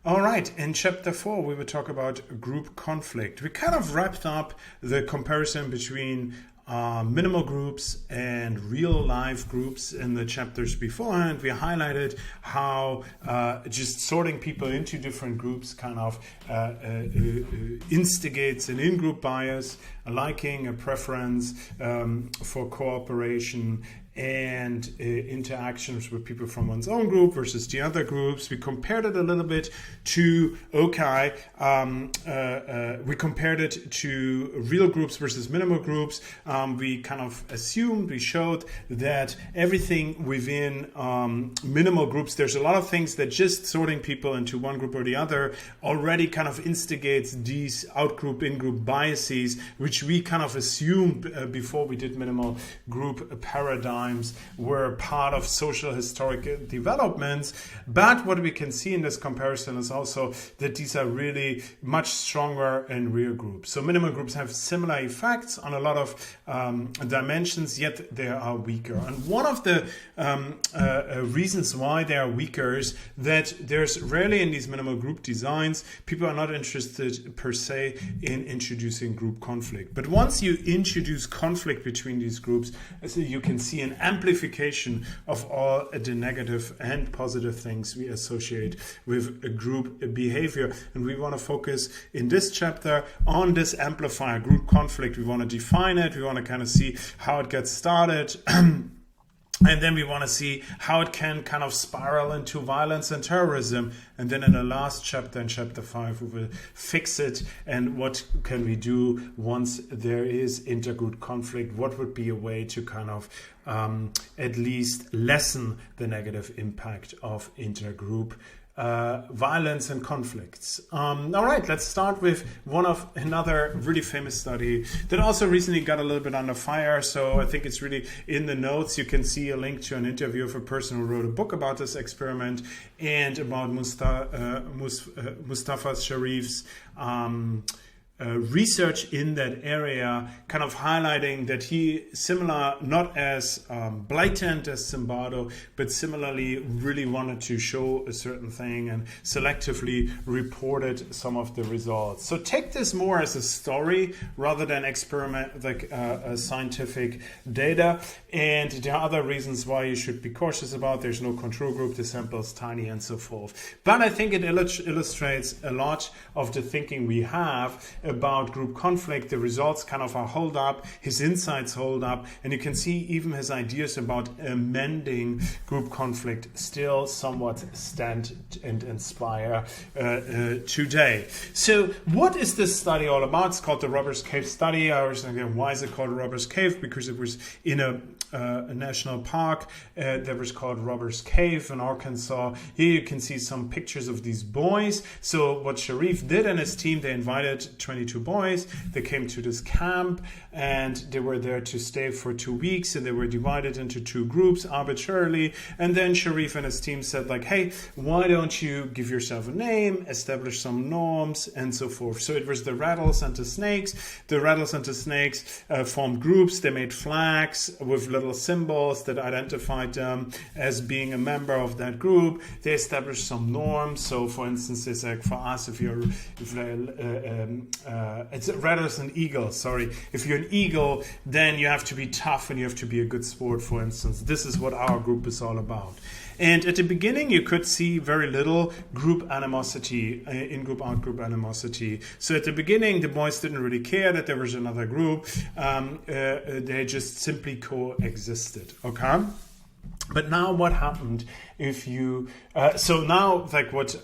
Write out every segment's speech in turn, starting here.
All right, in chapter 4, we will talk about group conflict. We kind of wrapped up the comparison between minimal groups and real life groups in the chapters beforehand. We highlighted how just sorting people into different groups kind of instigates an in-group bias, a liking, a preference for cooperation, and interactions with people from one's own group versus the other groups. We compared it a little bit to, we compared it to real groups versus minimal groups. We kind of assumed, we showed that everything within minimal groups, there's a lot of things that just sorting people into one group or the other already kind of instigates these out-group, in-group biases, which we kind of assumed before we did minimal group paradigm were part of social historic developments. But what we can see in this comparison is also that these are really much stronger in real groups. So minimal groups have similar effects on a lot of dimensions, yet they are weaker. And one of the reasons why they are weaker is that there's rarely in these minimal group designs, people are not interested per se in introducing group conflict. But once you introduce conflict between these groups, so you can see an amplification of all the negative and positive things we associate with a group behavior. And we want to focus in this chapter on this amplifier, group conflict. We want to define it. We want to kind of see how it gets started. And then we want to see how it can kind of spiral into violence and terrorism. And then in the last chapter, in chapter 5, we will fix it. And what can we do once there is intergroup conflict? What would be a way to kind of at least lessen the negative impact of intergroup violence and conflicts. All right, let's start with another really famous study that also recently got a little bit under fire. So I think it's really in the notes. You can see a link to an interview of a person who wrote a book about this experiment and about Mustafa Sharif's research in that area, kind of highlighting that he, similar, not as blatant as Zimbardo, but similarly really wanted to show a certain thing and selectively reported some of the results. So take this more as a story rather than experiment, like scientific data. And there are other reasons why you should be cautious about. There's no control group, the sample is tiny, and so forth. But I think it illustrates a lot of the thinking we have about group conflict. The results kind of are hold up, his insights hold up, and you can see even his ideas about amending group conflict still somewhat stand and inspire today. So what is this study all about? It's called the Robbers Cave study. I was thinking, why is it called Robbers Cave? Because it was in a national park that was called Robbers Cave in Arkansas. Here you can see some pictures of these boys. So what Sharif did and his team, they invited 22 boys. They came to this camp and they were there to stay for 2 weeks, and they were divided into 2 groups arbitrarily. And then Sharif and his team said, like, hey, why don't you give yourself a name, establish some norms, and so forth. So it was the rattles and the snakes. The rattles and the snakes formed groups. They made flags with little symbols that identified them as being a member of that group. They established some norms. So for instance, it's like for us, it's rattles and eagles, sorry. If you're an eagle, then you have to be tough and you have to be a good sport, for instance. This is what our group is all about. And at the beginning, you could see very little group animosity, in-group, out-group animosity. So at the beginning, the boys didn't really care that there was another group. They just simply coexisted, okay? But now what happened if you... so now, like what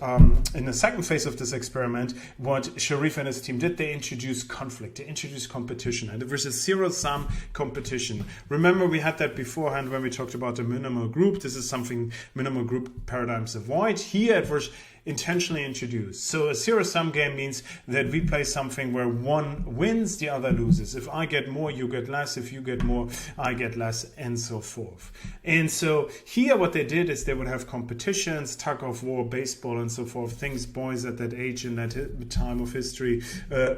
in the second phase of this experiment, what Sharif and his team did, they introduced conflict, they introduced competition, and it was a zero-sum competition. Remember, we had that beforehand when we talked about the minimal group. This is something minimal group paradigms avoid. Here it was intentionally introduced. So a zero-sum game means that we play something where one wins, the other loses. If I get more, you get less. If you get more, I get less, and so forth. And so here what they did is they would have competitions, tug of war, baseball, and so forth, things boys at that age in that time of history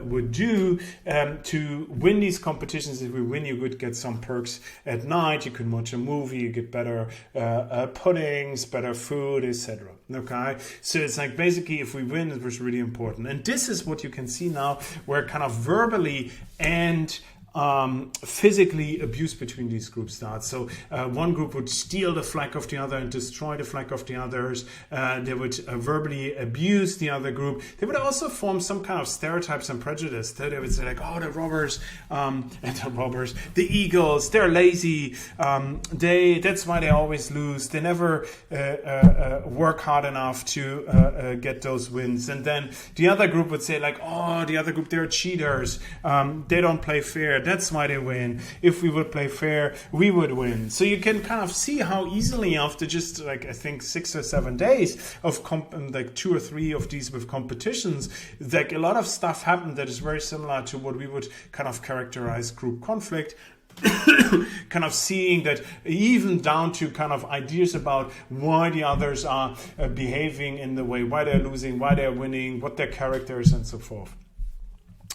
would do to win these competitions. If we win, you would get some perks at night. You could watch a movie, you get better puddings, better food, etc. Okay, so it's like basically if we win, it was really important. And this is what you can see now, where kind of verbally and physically abuse between these groups starts. So one group would steal the flag of the other and destroy the flag of the others. They would verbally abuse the other group. They would also form some kind of stereotypes and prejudice. They would say like, oh, the robbers, the eagles, they're lazy. That's why they always lose. They never work hard enough to get those wins. And then the other group would say like, oh, the other group, they're cheaters. They don't play fair. That's why they win. If we would play fair, we would win. So you can kind of see how easily after just like I think 6 or 7 days of like 2 or 3 of these with competitions, like a lot of stuff happened that is very similar to what we would kind of characterize group conflict. Kind of seeing that even down to kind of ideas about why the others are behaving in the way, why they're losing, why they're winning, what their character is, and so forth.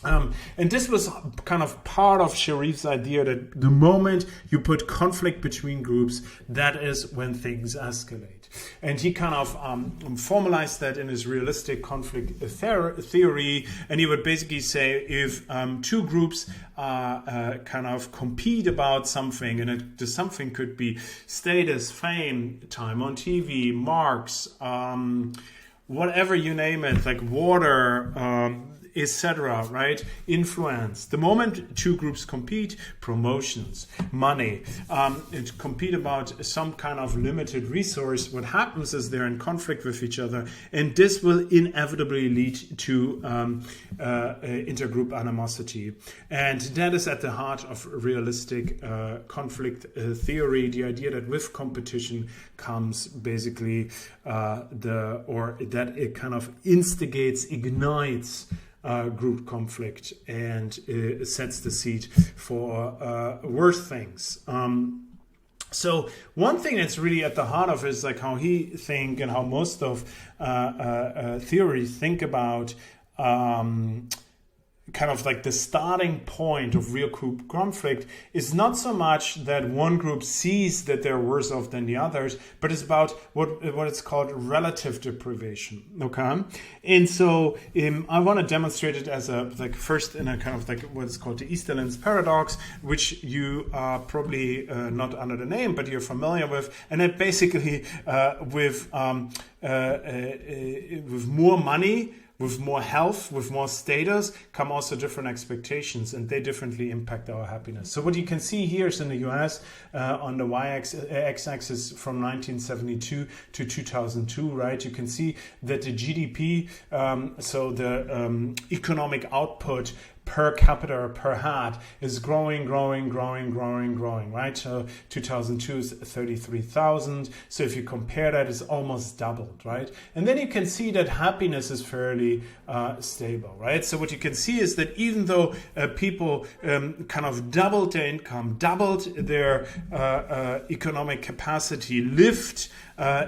And this was kind of part of Sharif's idea that the moment you put conflict between groups, that is when things escalate. And he kind of formalized that in his realistic conflict theory. And he would basically say if 2 groups kind of compete about something, and the something could be status, fame, time on TV, marks, whatever you name it, like water, etc., right? Influence. The moment 2 groups compete, promotions, money, compete about some kind of limited resource, what happens is they're in conflict with each other, and this will inevitably lead to intergroup animosity. And that is at the heart of realistic conflict theory, the idea that with competition comes basically that it kind of instigates, ignites group conflict and sets the seed for worse things. So one thing that's really at the heart of is like how he think and how most of theories think about kind of like the starting point of real group conflict is not so much that one group sees that they're worse off than the others, but it's about what it's called relative deprivation. Okay, and so I want to demonstrate it as first in a kind of like what is called the Easterlands Paradox, which you are probably not under the name, but you're familiar with, and it basically with more money, with more health, with more status, come also different expectations, and they differently impact our happiness. So what you can see here is in the US, on the x-axis from 1972 to 2002, right? You can see that the GDP, so the economic output per capita or per head is growing, right? So 2002 is 33,000. So if you compare that, it's almost doubled, right? And then you can see that happiness is fairly stable, right? So what you can see is that even though people kind of doubled their income, doubled their economic capacity, lived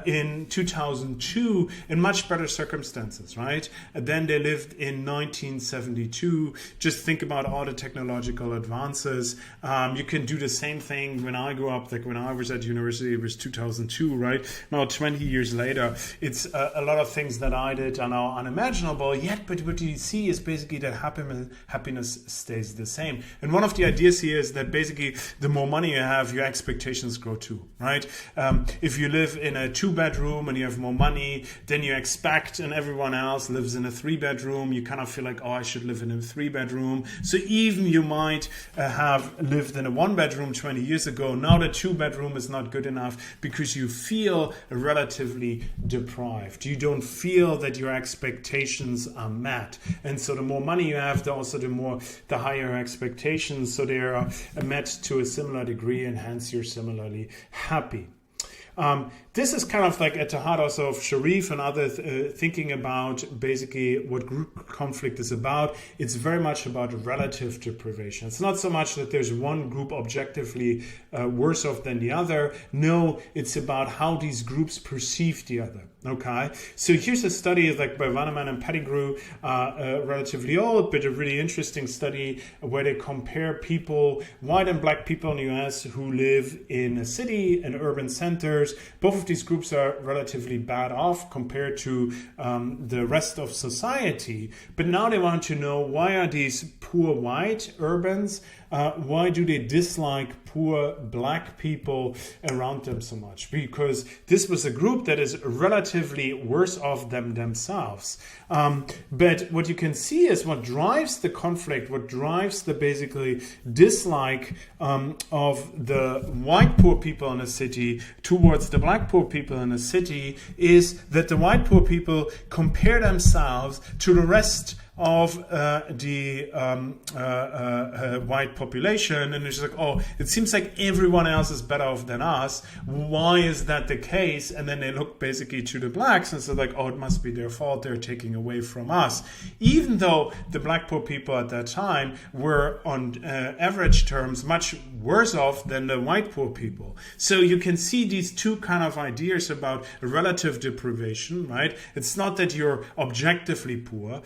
in 2002 in much better circumstances, right? Then they lived in 1972. Just think about all the technological advances. You can do the same thing when I grew up, like when I was at university, it was 2002, right? Now 20 years later, it's a lot of things that I did are now unimaginable yet, but what you see is basically that happiness stays the same. And one of the ideas here is that basically the more money you have, your expectations grow too, right? If you live in a 2-bedroom and you have more money, then you expect, and everyone else lives in a 3-bedroom, you kind of feel like, oh, I should live in a 3-bedroom. So even you might have lived in a 1-bedroom 20 years ago, now the 2-bedroom is not good enough because you feel relatively deprived. You don't feel that your expectations are met. And so the more money you have, the higher expectations, so they are met to a similar degree, and hence you're similarly happy. this is kind of like at the heart also of Sharif and others thinking about basically what group conflict is about. It's very much about relative deprivation. It's not so much that there's one group objectively worse off than the other. No, it's about how these groups perceive the other. Okay, so here's a study like by Vanneman and Pettigrew, relatively old, but a really interesting study where they compare people, white and black people in the US who live in a city and urban centers. Both of these groups are relatively bad off compared to the rest of society. But now they want to know, why are these poor white urbans, why do they dislike poor black people around them so much? Because this was a group that is relatively worse off than themselves. But what you can see is what drives the conflict, what drives the basically dislike of the white poor people in a city towards the black poor people in a city is that the white poor people compare themselves to the rest of the white population, and it's like, oh, it seems like everyone else is better off than us. Why is that the case? And then they look basically to the blacks and say like, oh, it must be their fault, they're taking away from us. Even though the black poor people at that time were on average terms much worse off than the white poor people. So you can see these two kind of ideas about relative deprivation, right? It's not that you're objectively poor.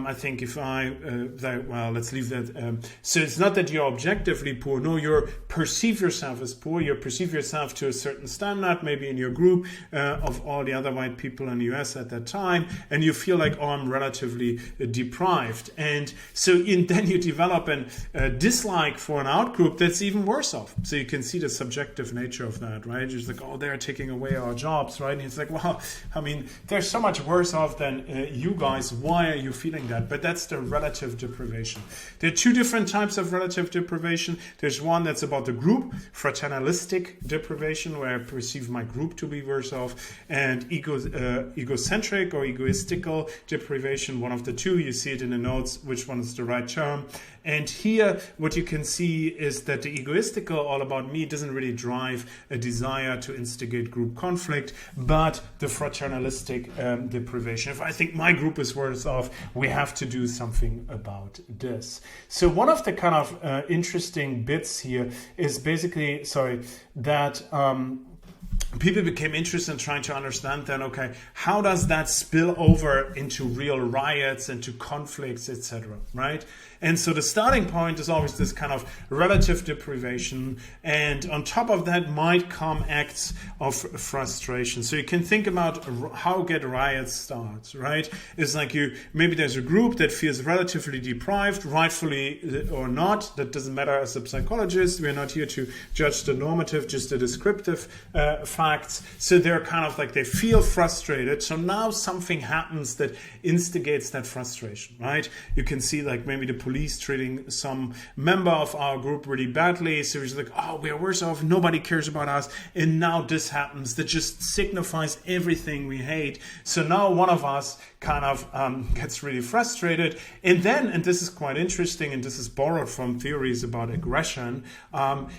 I think if well, let's leave that. So it's not that you're objectively poor. No, you perceive yourself as poor. You perceive yourself to a certain standard, maybe in your group of all the other white people in the US at that time, and you feel like, oh, I'm relatively deprived. And so then you develop a dislike for an outgroup that's even worse off. So you can see the subjective nature of that, right? Just like, oh, they're taking away our jobs, right? And it's like, well, I mean, they're so much worse off than you guys. Why are you feeling that? But that's the relative deprivation. There are two different types of relative deprivation. There's one that's about the group, fraternalistic deprivation, where I perceive my group to be worse off, and egocentric or egoistical deprivation, one of the two. You see it in the notes, which one is the right term. And here, what you can see is that the egoistical, all about me, doesn't really drive a desire to instigate group conflict, but the fraternalistic deprivation. If I think my group is worse off, we have to do something about this. So one of the kind of interesting bits here is basically, that people became interested in trying to understand then, okay, how does that spill over into real riots, into conflicts, etc., right? And so the starting point is always this kind of relative deprivation, and on top of that might come acts of frustration. So you can think about how get riots start, right? It's like maybe there's a group that feels relatively deprived, rightfully or not, that doesn't matter as a psychologist. We're not here to judge the normative, just the descriptive facts. So they're kind of like, they feel frustrated. So now something happens that instigates that frustration, right? You can see like maybe the police treating some member of our group really badly. So it's like, oh, we're worse off. Nobody cares about us. And now this happens that just signifies everything we hate. So now one of us kind of gets really frustrated. And then, and this is quite interesting, and this is borrowed from theories about aggression,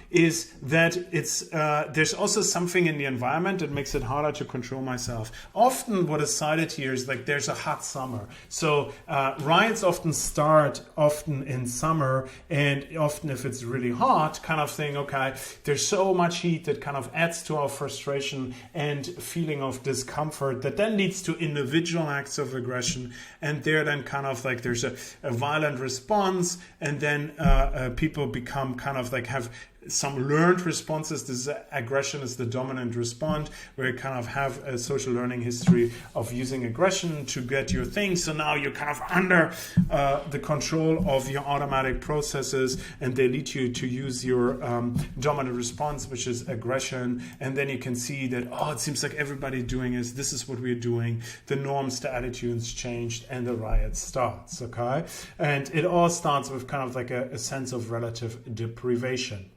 is that there's also something in the environment that makes it harder to control myself. Often what is cited here is like there's a hot summer. So riots often start in summer, and often if it's really hot, kind of thing, okay, there's so much heat that kind of adds to our frustration and feeling of discomfort that then leads to individual acts of aggression, and there then kind of like there's a violent response, and then people become kind of like have some learned responses. This aggression is the dominant response, where you kind of have a social learning history of using aggression to get your thing. So now you're kind of under the control of your automatic processes, and they lead you to use your dominant response, which is aggression. And then you can see that, oh, it seems like everybody doing this is what we're doing. The norms, the attitudes changed, and the riot starts, okay? And it all starts with kind of like a sense of relative deprivation.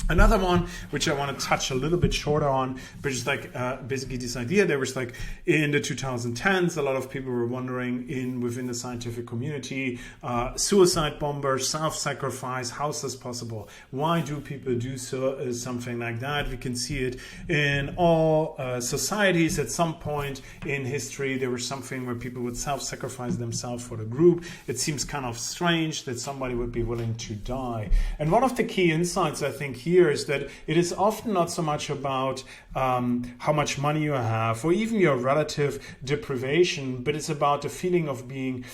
Another one, which I want to touch a little bit shorter on, which is like basically this idea. There was like in the 2010s, a lot of people were wondering within the scientific community, suicide bombers, self-sacrifice, how is this possible? Why do people do something like that? We can see it in all societies. At some point in history, there was something where people would self-sacrifice themselves for the group. It seems kind of strange that somebody would be willing to die. And one of the key insights, I think, here is that it is often not so much about how much money you have or even your relative deprivation, but it's about the feeling of being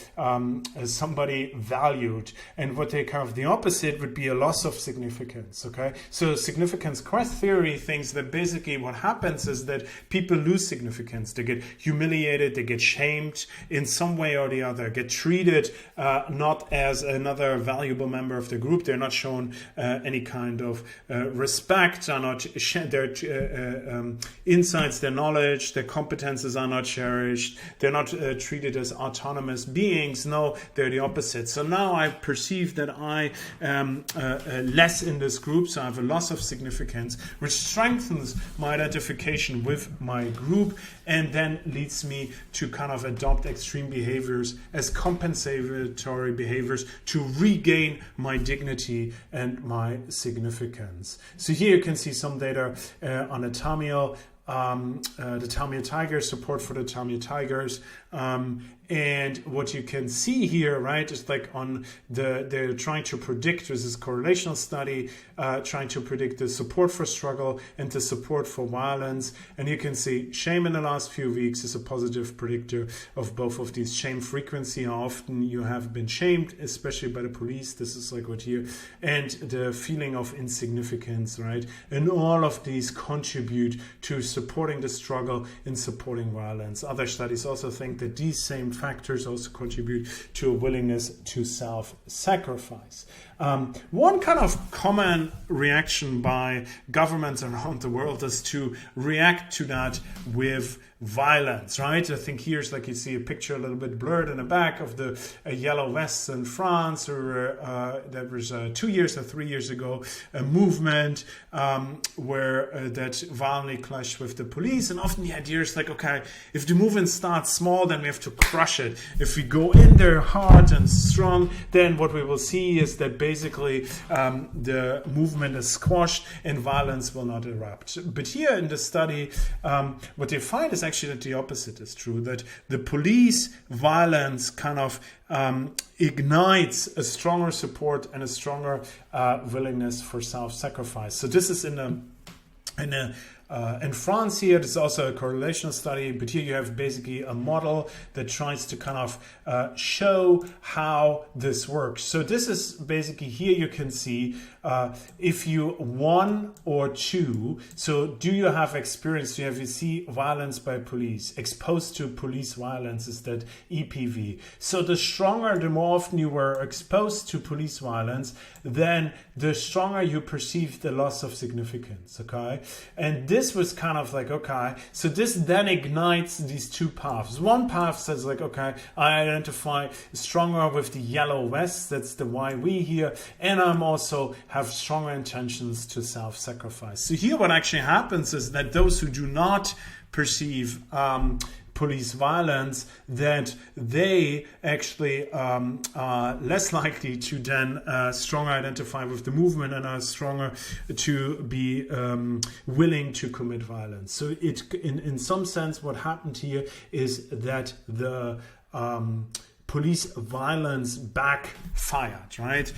somebody valued. And what they kind of the opposite would be a loss of significance. Okay, so significance quest theory thinks that basically what happens is that people lose significance. They get humiliated, they get shamed in some way or the other, get treated not as another valuable member of the group. They're not shown any kind of respect, are not their insights, their knowledge, their competences are not cherished. They're not treated as autonomous beings. No, they're the opposite. So now I perceive that I am less in this group, so I have a loss of significance, which strengthens my identification with my group and then leads me to kind of adopt extreme behaviors as compensatory behaviors to regain my dignity and my significance. So here you can see some data on the Tamil tigers, support for the Tamil tigers. And what you can see here, right, is like they're trying to predict, this is a correlational study, trying to predict the support for struggle and the support for violence. And you can see shame in the last few weeks is a positive predictor of both of these. Shame frequency, how often you have been shamed, especially by the police. This is like what here. And the feeling of insignificance, right? And all of these contribute to supporting the struggle and supporting violence. Other studies also think that these same factors also contribute to a willingness to self-sacrifice. One kind of common reaction by governments around the world is to react to that with violence, right? I think here's like you see a picture a little bit blurred in the back of the yellow vests in France, or that was 2 years or 3 years ago, a movement where that violently clashed with the police. And often the idea is like, okay, if the movement starts small, then we have to crush it. If we go in there hard and strong, then what we will see is that basically the movement is squashed and violence will not erupt. But here in the study, what they find is actually that the opposite is true, that the police violence kind of ignites a stronger support and a stronger willingness for self-sacrifice. So this is in France here, there's also a correlational study, but here you have basically a model that tries to kind of show how this works. So this is basically, here you can see if you 1 or 2, so do you have experience, do you see violence by police, exposed to police violence, is that EPV. So the stronger, the more often you were exposed to police violence, then the stronger you perceive the loss of significance, okay? And this was kind of like, okay, so this then ignites these two paths. One path says like, okay, I identify stronger with the yellow vest, that's the YV here, and I'm also have stronger intentions to self-sacrifice. So here what actually happens is that those who do not perceive police violence, that they actually are less likely to then stronger identify with the movement and are stronger to be willing to commit violence. So it, in some sense, what happened here is that the police violence backfired, right?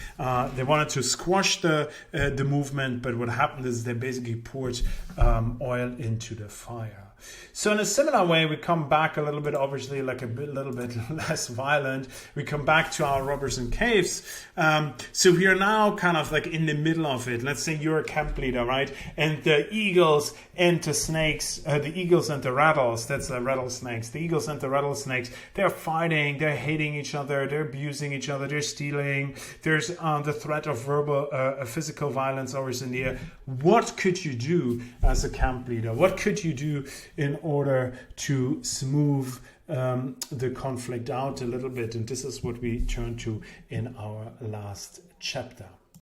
They wanted to squash the movement, but what happened is they basically poured oil into the fire. So in a similar way, we come back a little bit, obviously, like little bit less violent. We come back to our robbers and caves. So we are now kind of like in the middle of it. Let's say you're a camp leader, right? And the eagles and the snakes, the eagles and the rattles, that's the rattlesnakes. The eagles and the rattlesnakes, they're fighting, they're hating each other, they're abusing each other, they're stealing. There's the threat of verbal, physical violence always in the air. What could you do as a camp leader? What could you do in order to smooth the conflict out a little bit? And this is what we turn to in our last chapter.